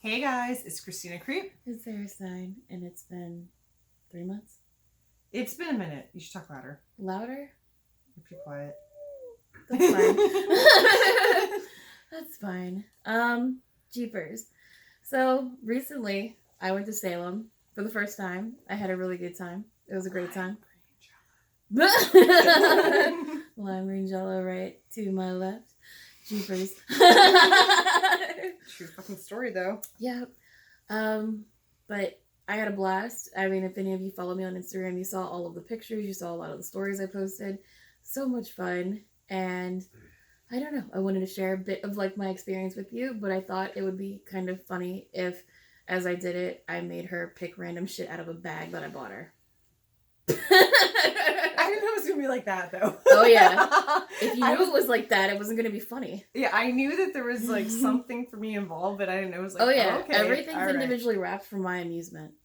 Hey guys, it's Kristina Kreep. It's Sara Stein, and it's been 3 months. It's been a minute. You should talk louder. Louder? You're pretty quiet. That's fine. That's fine. Jeepers. So, recently, I went to Salem for the first time. I had a really good time. It was a great time. Lime green jello right to my left. Jeepers. True fucking story, though. Yeah. But I had a blast. I mean, if any of you follow me on Instagram, you saw all of the pictures. You saw a lot of the stories I posted. So much fun. And I don't know. I wanted to share a bit of like my experience with you, but I thought it would be kind of funny if, as I did it, I made her pick random shit out of a bag that I bought her. I didn't know it was gonna be like that, though. Oh yeah. If you knew it was like that, it wasn't gonna be funny. Yeah, I knew that there was like something for me involved, but I didn't know it was like. Oh yeah. Okay, Everything's individually wrapped for my amusement.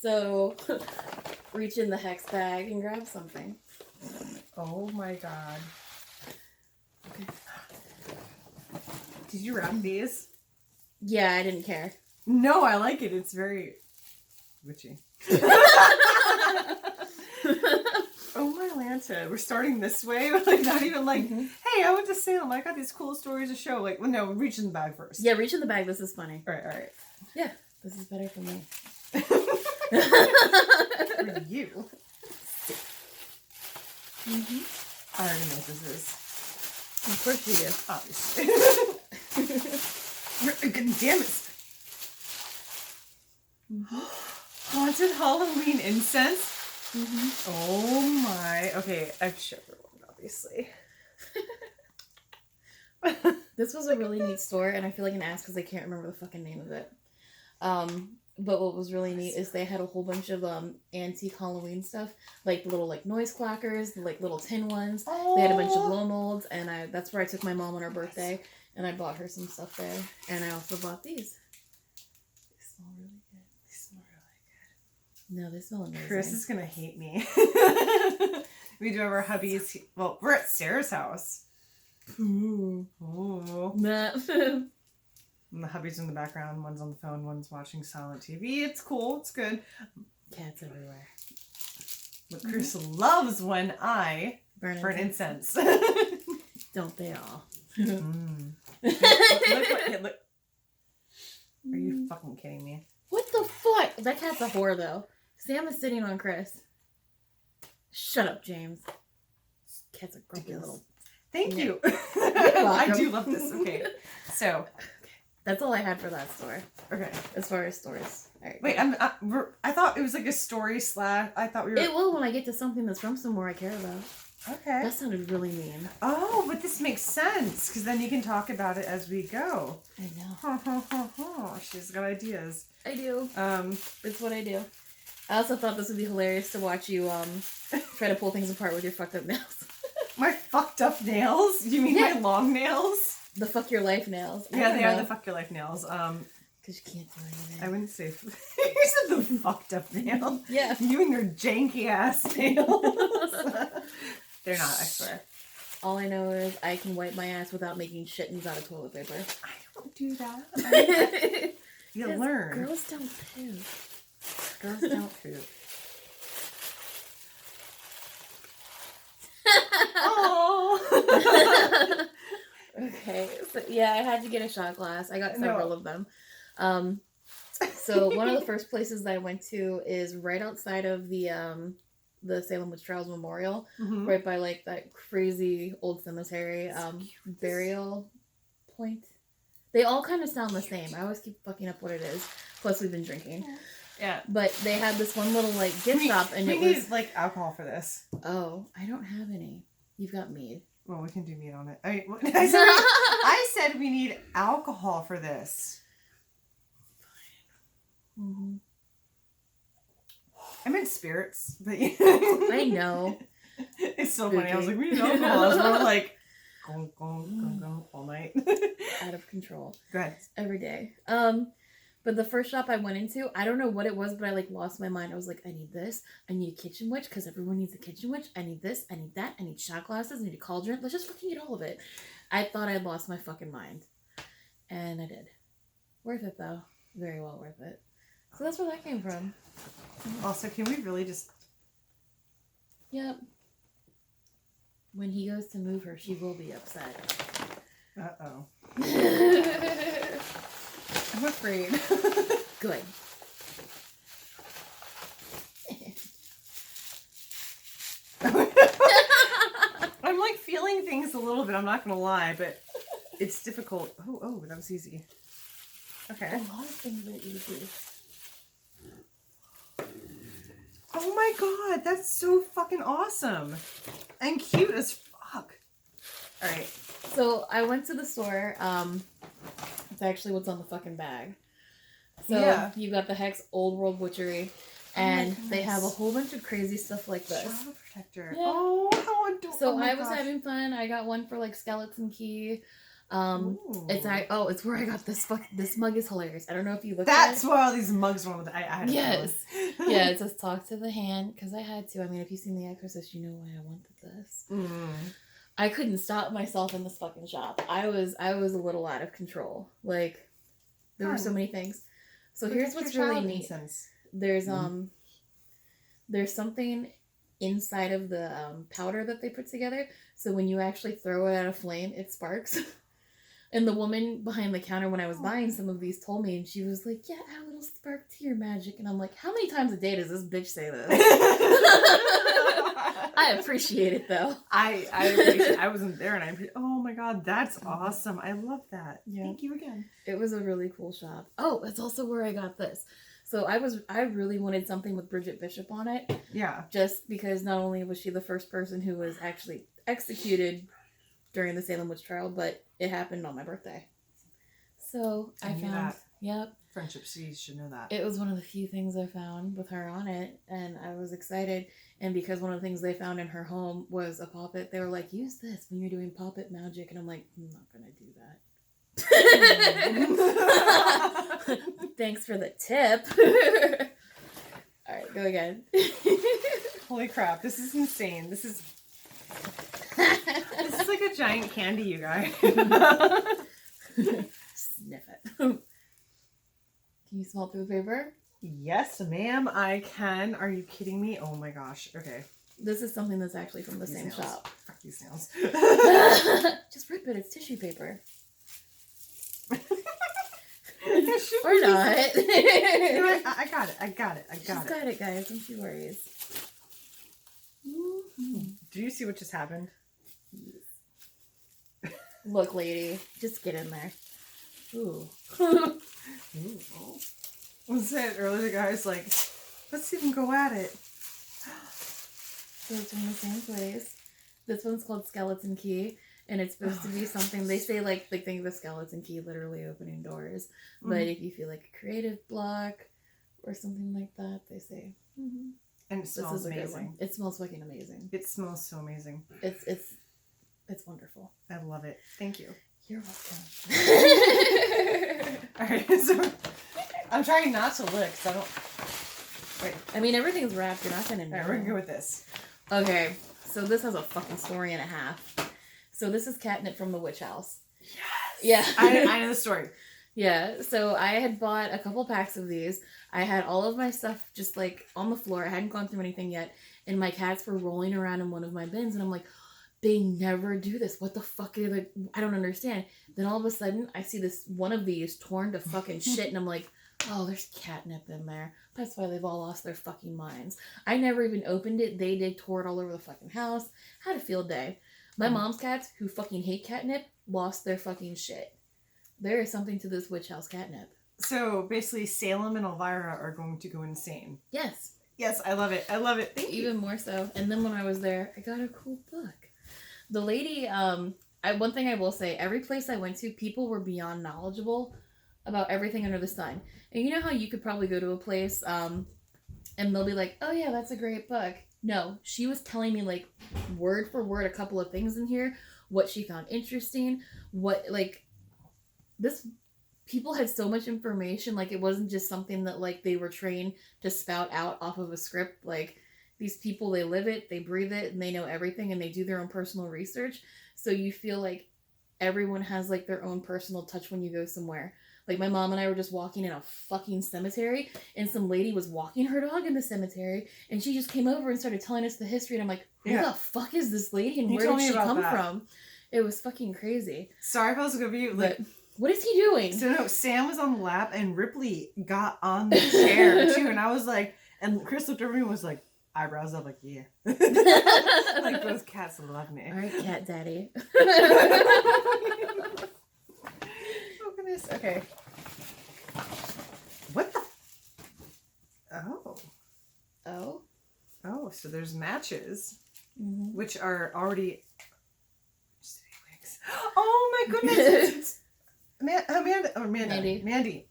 So, reach in the hex bag and grab something. Oh my god. Okay. Did you wrap these? Yeah, I didn't care. No, I like it. It's very witchy. Oh my Lanta, we're starting this way, like not even like, hey, I went to Salem, I got these cool stories to show. Like, well, no, reach in the bag first. Yeah, reach in the bag. This is funny. All right. Yeah, this is better for me. For you. I already know what this is. Of course you do. Obviously. God damn it. Haunted Halloween incense? Oh my. Okay, I've showed everyone, obviously. This was a really neat store, and I feel like an ass because I can't remember the fucking name of it. But what was really neat is they had a whole bunch of antique Halloween stuff, like little like noise clackers, like little tin ones. They had a bunch of blow molds, and that's where I took my mom on her birthday, and I bought her some stuff there. And I also bought these. They smell really good. They smell really good. No, they smell amazing. Chris is gonna hate me. We do have our hubbies. Well, we're at Sarah's house. Ooh. And the hubby's in the background. One's on the phone. One's watching silent TV. It's cool. It's good. Cats everywhere. But Chris loves when I burn incense. Don't they all? Look. Are you fucking kidding me? What the fuck? That cat's a whore, though. Sam is sitting on Chris. Shut up, James. This cat's a grumpy little... Thank you. You're I welcome. do love this. Okay. So... That's all I had for that store. Okay. As far as stories. All right. Wait, I thought it was like a story / I thought we were... It will when I get to something that's from somewhere I care about. Okay. That sounded really mean. Oh, but this makes sense, because then you can talk about it as we go. I know. She's got ideas. I do. It's what I do. I also thought this would be hilarious to watch you try to pull things apart with your fucked up nails. My fucked up nails? You mean my long nails? The fuck your life nails. Yeah, they are the fuck your life nails. Because you can't do anything. I wouldn't say... You said the fucked up nail. Yeah. You and your janky ass nails. They're not, I swear. All I know is I can wipe my ass without making shittings out of toilet paper. I don't do that. You learn. Girls don't poop. Girls don't poop. Oh. Okay, so yeah, I had to get a shot glass. I got several of them. So one of the first places that I went to is right outside of the Salem Witch Trials Memorial, right by like that crazy old cemetery, Burial Point. They all kind of sound the same. I always keep fucking up what it is. Plus, we've been drinking. Yeah. But they had this one little like gift shop, and we it need was like alcohol for this. Oh, I don't have any. You've got mead. Well, we can do meat on it. I said we need alcohol for this. Mm-hmm. I meant spirits, but I know. It's so funny. I was like, we need alcohol. I was more like, go all night. Out of control. Go ahead. Every day. But the first shop I went into, I don't know what it was, but I like lost my mind. I was like, I need this. I need a kitchen witch because everyone needs a kitchen witch. I need this. I need that. I need shot glasses. I need a cauldron. Let's just fucking get all of it. I thought I'd lost my fucking mind. And I did. Worth it, though. Very well worth it. So that's where that came from. Also, can we really just... Yep. When he goes to move her, she will be upset. Uh-oh. I'm afraid. Good. I'm like feeling things a little bit, I'm not gonna lie, but it's difficult. Oh, that was easy. Okay. A lot of things are easy. Oh my god, that's so fucking awesome. And cute as fuck. Alright. So I went to the store. It's actually what's on the fucking bag. So Yeah. you got the Hex Old World Butchery. And they have a whole bunch of crazy stuff like this. Child protector. Yeah. Oh, how adorable. So I was having fun. I got one for like Skeleton Key. It's where I got this mug is hilarious. I don't know if you looked at it. That's why all these mugs were on with I had Yes. Yeah, it says talk to the hand because I had to. I mean, if you've seen The Exorcist, you know why I wanted this. I couldn't stop myself in this fucking shop. I was a little out of control. Like there were so many things. So here's what's really neat. There's something inside of the powder that they put together. So when you actually throw it at a flame, it sparks. And the woman behind the counter when I was buying some of these told me, and she was like, yeah, add a little spark to your magic. And I'm like, how many times a day does this bitch say this? I appreciate it though. I appreciate it. I wasn't there and I appreciate oh my god, that's awesome. I love that. Yeah. Thank you again. It was a really cool shop. Oh, it's also where I got this. So I really wanted something with Bridget Bishop on it. Yeah. Just because not only was she the first person who was actually executed during the Salem witch trial, but it happened on my birthday. So I found that. Yep. Friendship Cities should know that. It was one of the few things I found with her on it, and I was excited. And because one of the things they found in her home was a poppet, they were like, use this when you're doing poppet magic. And I'm like, I'm not going to do that. Thanks for the tip. All right, go again. Holy crap, this is insane. This is like a giant candy, you guys. Sniff it. Can you smell through the paper? Yes, ma'am, I can. Are you kidding me? Oh my gosh. Okay. This is something that's actually from the same shop. Fuck these nails. Just rip it. It's tissue paper. Or not. I got it. She's got it, guys. Don't you worry. Do you see what just happened? Look, lady. Just get in there. Ooh. I said earlier, guys, like, let's even go at it. So it's from the same place. This one's called Skeleton Key, and it's supposed to be something, they say, like think of a skeleton key literally opening doors. But if you feel like a creative block or something like that, they say. And it smells amazing. It smells fucking amazing. It smells so amazing. It's wonderful. I love it. Thank you. You're welcome. Alright, so I'm trying not to lick, because I don't... Wait. I mean, everything's wrapped. You're not going to know. Alright, we're going to go with this. Okay, so this has a fucking story and a half. So this is catnip from the witch house. Yes! Yeah. I know the story. Yeah, so I had bought a couple packs of these. I had all of my stuff just, like, on the floor. I hadn't gone through anything yet. And my cats were rolling around in one of my bins. And I'm like, they never do this. What the fuck are they? I don't understand. Then all of a sudden, I see this one of these torn to fucking shit. And I'm like, oh, there's catnip in there. That's why they've all lost their fucking minds. I never even opened it. They did. Tore it all over the fucking house. Had a field day. My mom's cats, who fucking hate catnip, lost their fucking shit. There is something to this witch house catnip. So basically, Salem and Elvira are going to go insane. Yes. Yes, I love it. I love it. Thank you. Even more so. And then when I was there, I got a cool book. The lady, one thing I will say, every place I went to, people were beyond knowledgeable about everything under the sun. And you know how you could probably go to a place, and they'll be like, oh yeah, that's a great book. No, she was telling me, like, word for word, a couple of things in here, what she found interesting, people had so much information, like, it wasn't just something that, like, they were trained to spout out off of a script. Like, these people, they live it, they breathe it, and they know everything, and they do their own personal research. So you feel like everyone has like their own personal touch when you go somewhere. Like my mom and I were just walking in a fucking cemetery, and some lady was walking her dog in the cemetery, and she just came over and started telling us the history, and I'm like, who the fuck is this lady, and where did she come from? It was fucking crazy. Sorry if I was gonna you. Like, what is he doing? So no, Sam was on the lap, and Ripley got on the chair too, and I was like, and Chris looked over me and was like, eyebrows up, like, yeah. Like, both cats love me. All right, cat daddy. Oh, goodness. Okay. What the? Oh. Oh? Oh, so there's matches, which are already... Oh, my goodness. Mandy. Mandy.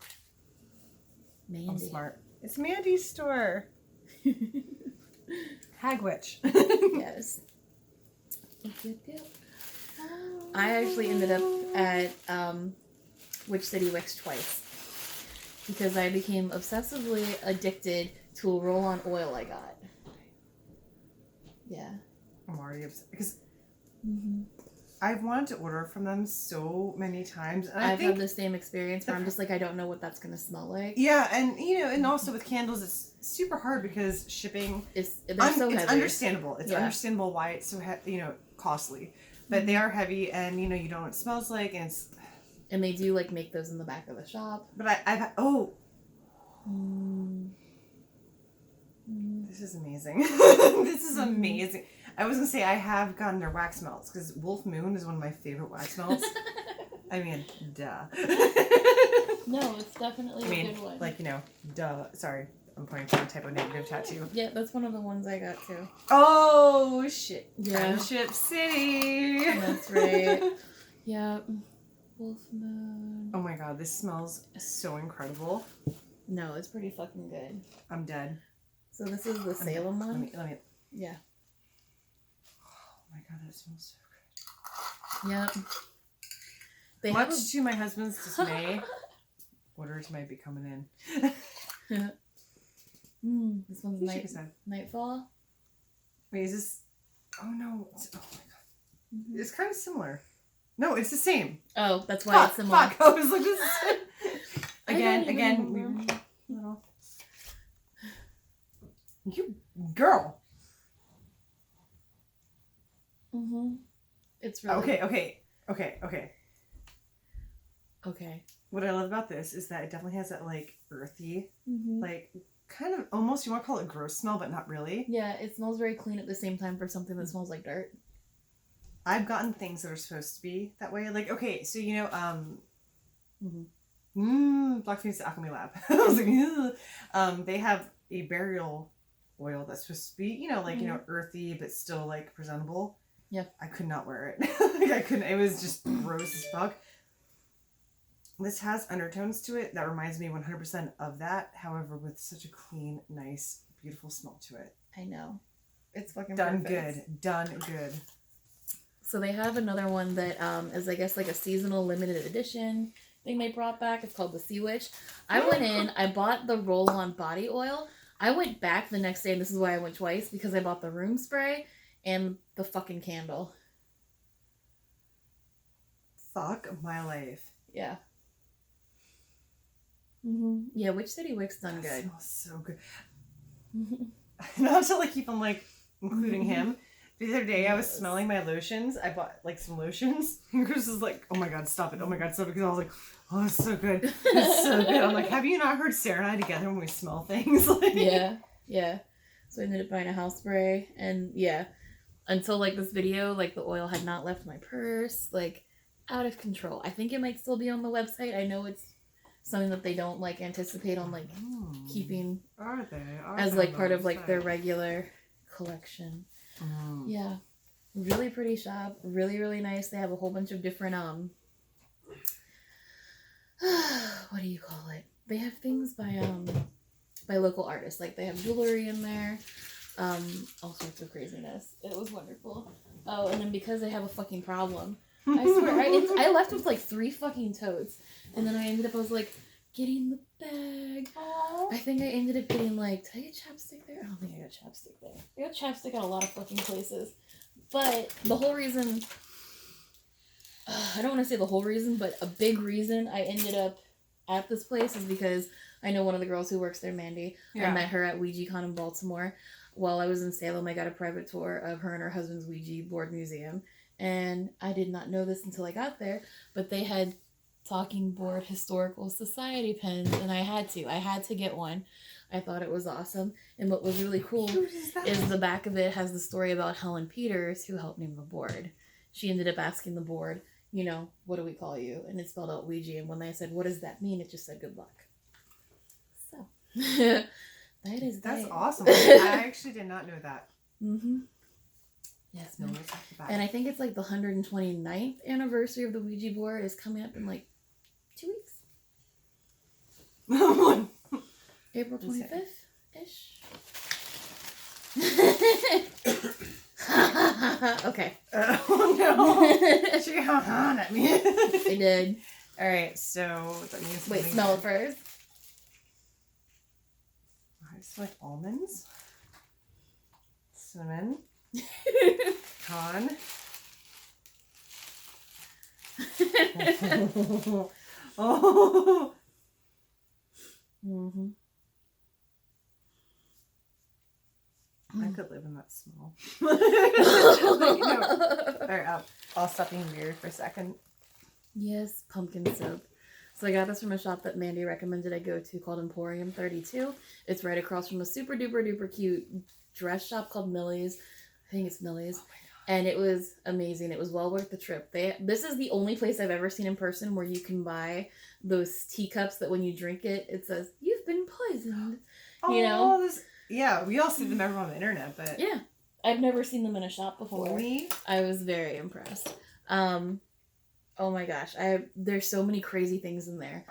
I'm smart. It's Mandy's store. Hagwitch. Yes. I actually ended up at Witch City Wix twice because I became obsessively addicted to a roll-on oil I got. Yeah. I'm already upset because I've wanted to order from them so many times. And I've had the same experience where I'm just like, I don't know what that's going to smell like. Yeah, and and also with candles, it's super hard because shipping is so heavy. It's understandable. It's understandable why it's so costly. But they are heavy, and you know what it smells like, and it's... And they do like make those in the back of the shop. But this is amazing. This is amazing. I was gonna say I have gotten their wax melts because Wolf Moon is one of my favorite wax melts. I mean, duh. No, it's definitely a good one. Like, duh. Sorry, I'm pointing to a type of negative tattoo. Yeah, that's one of the ones I got too. Oh shit! Yeah. Friendship City. That's right. Yeah. Wolf Moon. Oh my god, this smells so incredible. No, it's pretty fucking good. I'm dead. So this is the Salem one? Let me. Yeah. Oh my god, that smells so good. Yep. Much to my husband's dismay, orders might be coming in. This one's Nightfall. Wait, is this... Oh no. Oh my god. It's kind of similar. No, it's the same. Oh, that's why it's similar. Fuck. I was like, this is... Again. You girl. It's really... Okay. What I love about this is that it definitely has that like earthy, like kind of almost, you want to call it gross smell, but not really. Yeah, it smells very clean at the same time for something that smells like dirt. I've gotten things that are supposed to be that way. Like, okay, so Black Phoenix Alchemy Lab. I was like, they have a burial oil that's supposed to be, earthy but still like presentable. Yeah. I could not wear it. Like I couldn't. It was just gross as fuck. This has undertones to it that reminds me 100% of that. However, with such a clean, nice, beautiful smell to it. I know. It's fucking done perfect. Good. Done good. So they have another one that is, I guess, like a seasonal limited edition thing they brought back. It's called the Sea Witch. I went in, I bought the roll-on body oil. I went back the next day, and this is why I went twice, because I bought the room spray and the fucking candle. Fuck my life. Yeah. Yeah, Witch City Wix done good. That smells so good. Not to like keep on like including him. The other day I was smelling my lotions. I bought like some lotions. And Chris was like, oh my god, stop it. Oh my god, stop it. Because I was like, oh, it's so good. It's so good. I'm like, have you not heard Sarah and I together when we smell things? Like... Yeah. So I ended up buying a house spray. And yeah, until like this video, like the oil had not left my purse. Like out of control. I think it might still be on the website. I know it's something that they don't like anticipate on like keeping as like part of like their regular collection. Yeah, really pretty shop, really really nice. They have a whole bunch of different what do you call it? They have things by local artists. Like they have jewelry in there, all sorts of craziness. It was wonderful. Oh, and then because they have a fucking problem, I swear I left with like 3 fucking totes. And then I was like, getting the bag. Aww. I think I ended up getting like, did I get chapstick there? I don't think I got chapstick there. I got chapstick at a lot of fucking places. But the whole reason I don't want to say the whole reason, but a big reason I ended up at this place is because I know one of the girls who works there, Mandy. Yeah. I met her at WouijaCon in Baltimore. While I was in Salem, I got a private tour of her and her husband's Ouija board museum. And I did not know this until I got there, but they had Talking Board Historical Society pens, and I had to get one. I thought it was awesome. And what was really cool is the back of it has the story about Helen Peters, who helped name the board. She ended up asking the board, you know, what do we call you? And it spelled out Ouija. And when I said, what does that mean? It just said good luck. So, That's awesome. I actually did not know that. Mm-hmm. Yes, no. And I think it's like the 129th anniversary of the Ouija board is coming up in like 2 weeks. April 25th-ish. Okay. Oh no. She hung at me. I did. Alright, so that means... Wait, smell it first. I smell like almonds. Cinnamon. Con. Oh. Mm-hmm. I could live in that smell. Like, no. Alright, I'll stop being weird for a second. Yes, pumpkin soap. So I got this from a shop that Mandy recommended I go to called Emporium 32. It's right across from a super duper duper cute dress shop called Millie's. I think it's Millie's. Oh, and it was amazing. It was well worth the trip. This is the only place I've ever seen in person where you can buy those teacups that when you drink it, it says, "You've been poisoned." Oh, you know? Yeah, we all see them ever on the internet, but... Yeah. I've never seen them in a shop before. Really? I was very impressed. Oh my gosh. There's so many crazy things in there.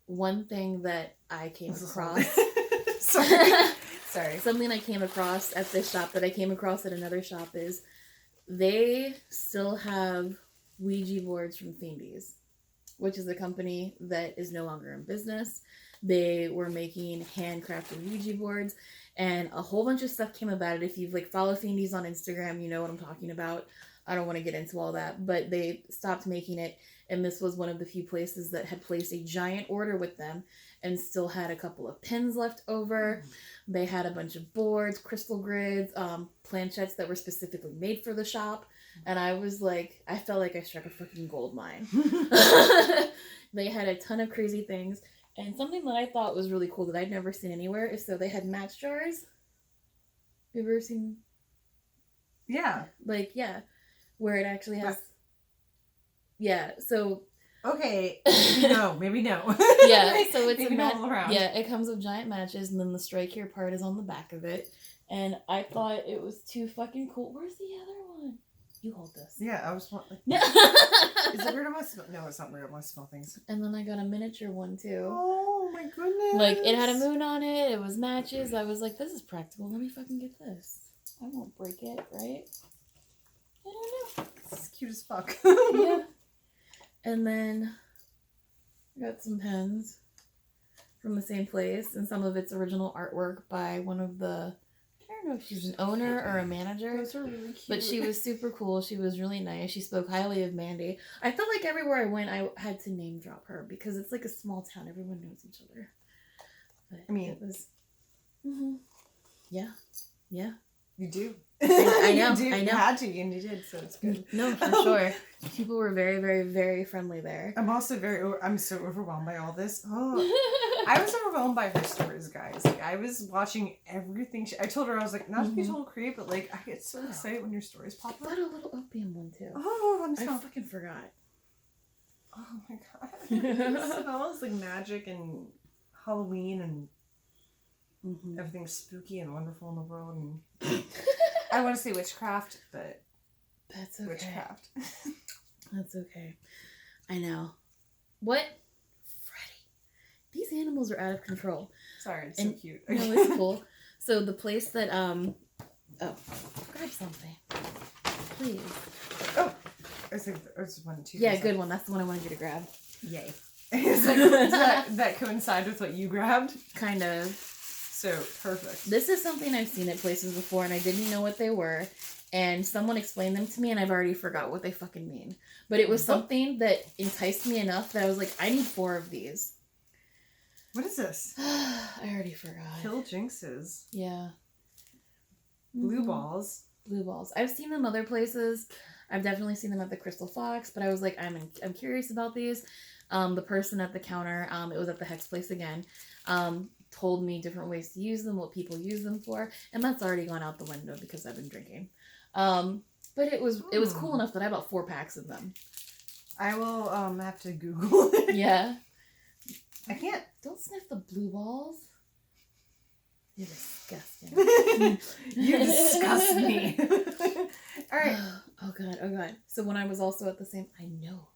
One thing that I came across... Sorry. Something I came across at this shop that I came across at another shop is they still have Ouija boards from Fiendies, which is a company that is no longer in business. They were making handcrafted Ouija boards, and a whole bunch of stuff came about it. If you've followed Fiendies on Instagram, you know what I'm talking about. I don't want to get into all that, but they stopped making it, and this was one of the few places that had placed a giant order with them and still had a couple of pins left over. They had a bunch of boards, crystal grids, planchettes that were specifically made for the shop. And I was like, I felt like I struck a fucking gold mine. They had a ton of crazy things. And something that I thought was really cool that I'd never seen anywhere is so they had match jars. Have you ever seen? Yeah. Yeah. Where it actually has... Yeah, so... Okay, maybe no. Yeah, so it's maybe it comes with giant matches, and then the strike here part is on the back of it. And I thought it was too fucking cool. Where's the other one? You hold this. Yeah, I was like... Is it weird on my smell? No, it's not weird on my smell things. And then I got a miniature one, too. Oh, my goodness. It had a moon on it. It was matches. I was like, this is practical. Let me fucking get this. I won't break it, right? I don't know. This is cute as fuck. Yeah. And then I got some pens from the same place, and some of it's original artwork by one of the, I don't know if she's an owner or a manager. Those are really cute. But she was super cool. She was really nice. She spoke highly of Mandy. I felt like everywhere I went, I had to name drop her because it's like a small town. Everyone knows each other. But it was... Mm-hmm. Yeah. Yeah. You do. I know. You I know. You had to, and you did, so it's good. No, for sure. People were very, very, very friendly there. I'm also I'm so overwhelmed by all this. Oh, I was overwhelmed by her stories, guys. I was watching everything. I told her, I was like, not to be total creep, but I get so excited when your stories pop up. I bought a little opium one too. Oh, I fucking forgot. Oh my god. It smells like magic and Halloween and everything's spooky and wonderful in the world. And I want to say witchcraft, but that's okay. Witchcraft. That's okay. I know. What? Freddie. These animals are out of control. Sorry, it's so cute. No, it's cool. So the place that oh, grab something, please. Oh, I just wanted to. Yeah, good one. That's the one I wanted you to grab. Yay. Does that coincide with what you grabbed? Kind of. So perfect. This is something I've seen at places before, and I didn't know what they were. and someone explained them to me, and I've already forgot what they fucking mean. But it was something that enticed me enough that I was like, I need 4 of these. What is this? I already forgot. Kill jinxes. Yeah. Blue balls. Blue balls. I've seen them other places. I've definitely seen them at the Crystal Fox, but I was like, I'm curious about these. The person at the counter, it was at the Hex place again, told me different ways to use them, what people use them for, and that's already gone out the window because I've been drinking. But it was cool enough that I bought 4 packs of them. I will have to Google it. Yeah. I can't. Don't sniff the blue balls. You're disgusting. You disgust me. All right. Oh god. So when I was also at the same, I know.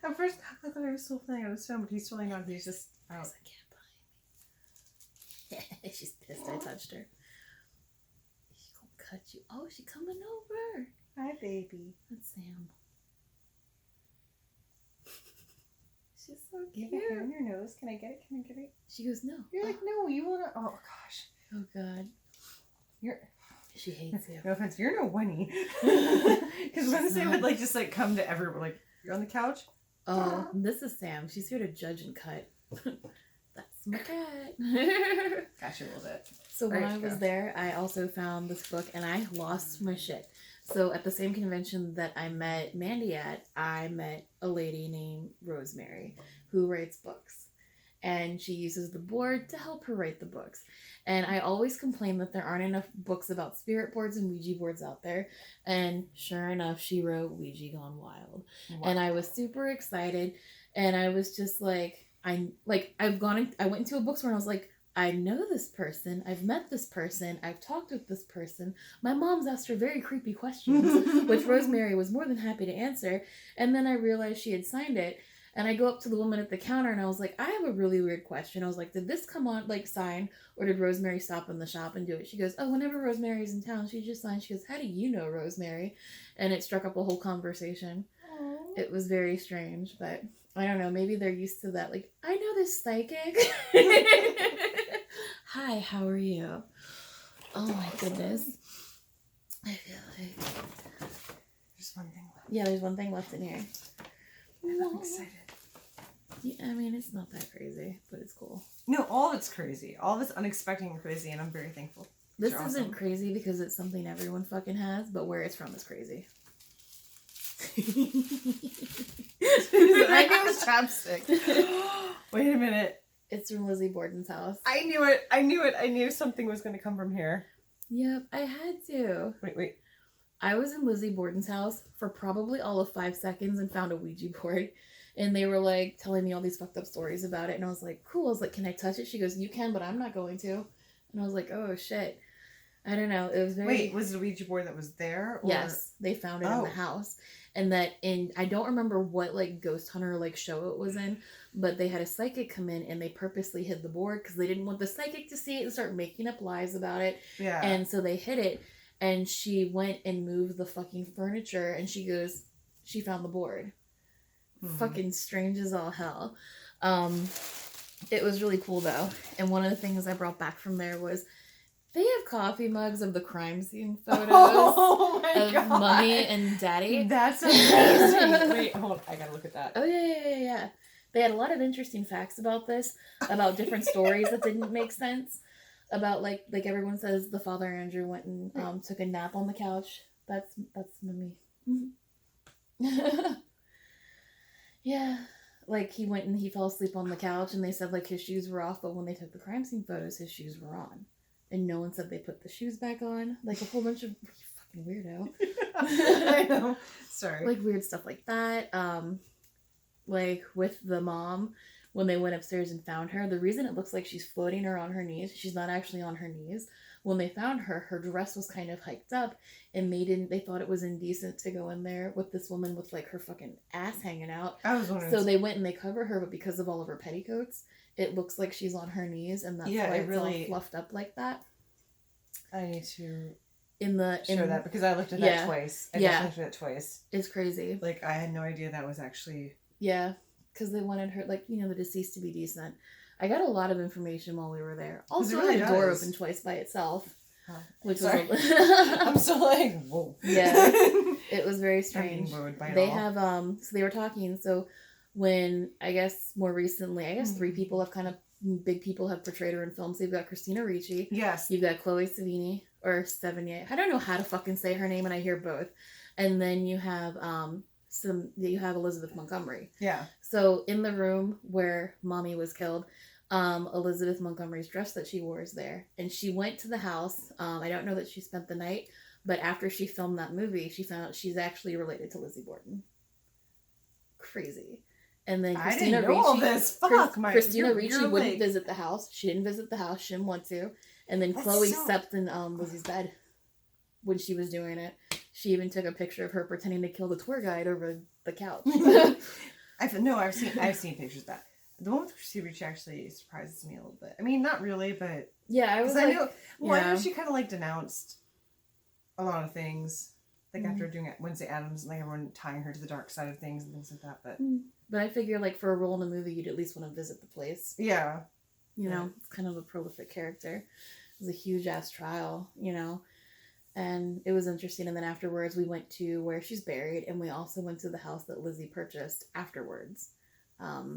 At first, I thought I was still playing on his phone, but he's totally not. He's just out. There's a cat behind me. She's pissed I touched her. She's gonna cut you. Oh, she's coming over. Hi, baby. That's Sam. She's so You cute. have a hair on your nose. Can I get it? Can I get it? She goes, no. You're like, no, you wanna. Oh gosh. Oh god. She hates you. No offense, you're no Winnie. Because Wednesday would like just like come to everyone like, you're on the couch. Oh, this is Sam. She's here to judge and cut. That's my cat. Gotcha a little bit. So when I was there, I also found this book and I lost my shit. So at the same convention that I met Mandy at, I met a lady named Rosemary who writes books. And she uses the board to help her write the books. And I always complain that there aren't enough books about spirit boards and Ouija boards out there. And sure enough, she wrote Ouija Gone Wild. Wow. And I was super excited. And I was just like, I went into a bookstore and I was like, I know this person. I've met this person. I've talked with this person. My mom's asked her very creepy questions, which Rosemary was more than happy to answer. And then I realized she had signed it. And I go up to the woman at the counter and I was like, I have a really weird question. I was like, did this come on, like, sign, or did Rosemary stop in the shop and do it? She goes, oh, whenever Rosemary's in town, she just signs. She goes, how do you know Rosemary? And it struck up a whole conversation. Aww. It was very strange, but I don't know. Maybe they're used to that. Like, I know this psychic. Hi, how are you? Oh my goodness. I feel like there's one thing left. Yeah, there's one thing left in here. I'm excited. Yeah, I mean, it's not that crazy, but it's cool. No, all of it's crazy. All of it's unexpected and crazy, and I'm very thankful. This isn't crazy because it's something everyone fucking has, but where it's from is crazy. I knew it was chapstick. Wait a minute. It's from Lizzie Borden's house. I knew it. I knew something was going to come from here. Yep, I had to. Wait. I was in Lizzie Borden's house for probably all of 5 seconds and found a Ouija board. And they were like telling me all these fucked up stories about it. And I was like, cool. I was like, can I touch it? She goes, you can, but I'm not going to. And I was like, oh shit. I don't know. It was very... Wait, was it a Ouija board that was there? Or... Yes, they found it in the house. And I don't remember what like ghost hunter like show it was in, but they had a psychic come in and they purposely hid the board because they didn't want the psychic to see it and start making up lies about it. Yeah. And so they hid it. And she went and moved the fucking furniture and she goes, she found the board. Fucking strange as all hell. It was really cool though. And one of the things I brought back from there was they have coffee mugs of the crime scene photos of God. Mummy and Daddy. That's amazing. Wait, hold on. I gotta look at that. Oh, yeah. They had a lot of interesting facts about this, about different stories that didn't make sense. About, like everyone says, the Father Andrew went and took a nap on the couch. That's Mummy. Yeah. Like, he went and he fell asleep on the couch, and they said, like, his shoes were off, but when they took the crime scene photos, his shoes were on. And no one said they put the shoes back on. Like, a whole bunch of fucking weirdo. I know. Sorry. Like, weird stuff like that. Like, with the mom, when they went upstairs and found her, the reason it looks like she's floating her on her knees, she's not actually on her knees. When they found her, her dress was kind of hiked up, and they thought it was indecent to go in there with this woman with, like, her fucking ass hanging out. I was wondering. So they went and they cover her, but because of all of her petticoats, it looks like she's on her knees, and that's why it's really all fluffed up like that. I need to show that because I looked at that twice. I just looked at it twice. It's crazy. Like, I had no idea that was actually... Yeah, because they wanted her, like, the deceased to be decent. I got a lot of information while we were there. Also, it really had a door open twice by itself. which Sorry. was I'm still like, whoa. Yeah. It was very I'm strange. being wooed by it They all. have so they were talking. So when I guess more recently, I guess 3 people have kind of big people have portrayed her in films. So you've got Kristina Ricci. Yes. You've got Chloe Sevigny or Sevigny. I don't know how to fucking say her name, and I hear both. And then you have you have Elizabeth Montgomery. Yeah. So in the room where Mommy was killed, Elizabeth Montgomery's dress that she wore is there, and she went to the house. I don't know that she spent the night, but after she filmed that movie, she found out she's actually related to Lizzie Borden. Crazy. And then I Kristina didn't know Ricci, all this. Fuck, Kristina Ricci you're wouldn't like... visit the house. She didn't visit the house. She didn't want to. And then That's Chloe so... slept in Lizzie's bed when she was doing it. She even took a picture of her pretending to kill the tour guide over the couch. I've seen pictures of that. The one with Kristina Ricci actually surprises me a little bit. I mean, not really, but yeah, I was like, I know she kind of like denounced a lot of things, like after doing Wednesday Addams, and like everyone tying her to the dark side of things and things like that. But I figure like for a role in a movie, you'd at least want to visit the place. Yeah, you know, it's kind of a prolific character. It was a huge ass trial, you know. And it was interesting. And then afterwards, we went to where she's buried, and we also went to the house that Lizzie purchased afterwards. Wow.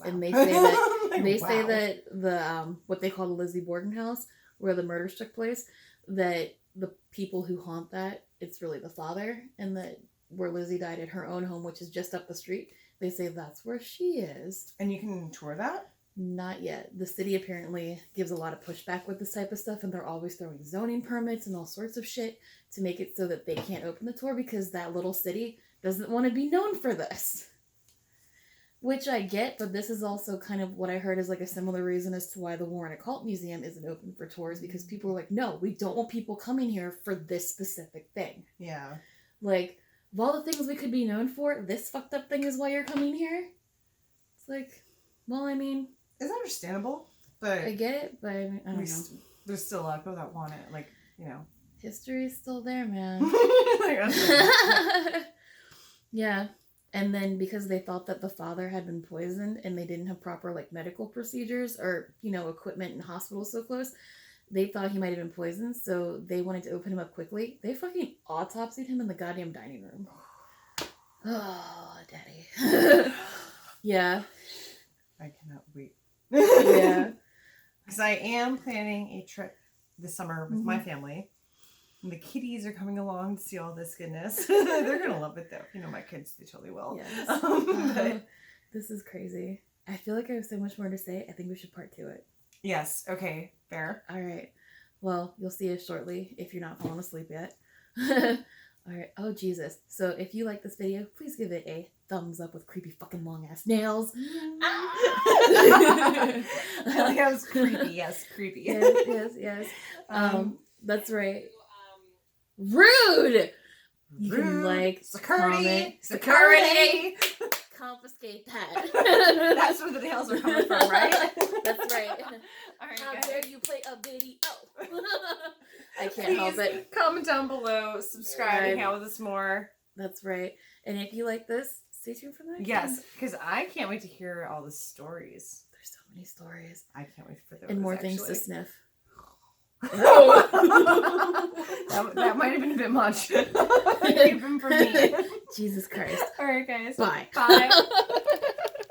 And they say that say that the what they call the Lizzie Borden house, where the murders took place, that the people who haunt that, it's really the father, and that where Lizzie died at her own home, which is just up the street, they say that's where she is. And you can tour that? Not yet. The city apparently gives a lot of pushback with this type of stuff, and they're always throwing zoning permits and all sorts of shit to make it so that they can't open the tour because that little city doesn't want to be known for this. Which I get, but this is also kind of what I heard is like a similar reason as to why the Warren Occult Museum isn't open for tours, because people are like, no, we don't want people coming here for this specific thing. Yeah. Like, of all the things we could be known for, this fucked up thing is why you're coming here? It's like, well, I mean... It's understandable, but... I get it, but I don't know. There's still a lot of people that want it, like, you know. History's still there, man. Yeah. And then because they thought that the father had been poisoned and they didn't have proper, like, medical procedures or, you know, equipment and hospitals so close, they thought he might have been poisoned, so they wanted to open him up quickly. They fucking autopsied him in the goddamn dining room. Oh, daddy. Yeah. I cannot wait. Yeah. Because I am planning a trip this summer with my family. And the kiddies are coming along to see all this goodness. They're going to love it, though. You know, my kids, they totally will. Yes. But... This is crazy. I feel like I have so much more to say. I think we should part 2 it. Yes. Okay. Fair. All right. Well, you'll see us shortly if you're not falling asleep yet. All right. Oh, Jesus. So if you like this video, please give it a thumbs up with creepy fucking long ass nails. I like how it's creepy. Yes, creepy. Yes. That's right. Rude! You can like, security, confiscate that. That's where the nails are coming from, right? That's right. All right, how guys. dare you play a video? I can't Please help it. comment down below, subscribe, and hang out with us more. That's right. And if you like this, stay tuned for that. Yes, because I can't wait to hear all the stories. There's so many stories. I can't wait for those. And more things to sniff. that might have been a bit much. Even for me. Jesus Christ. All right, guys. Bye. Bye.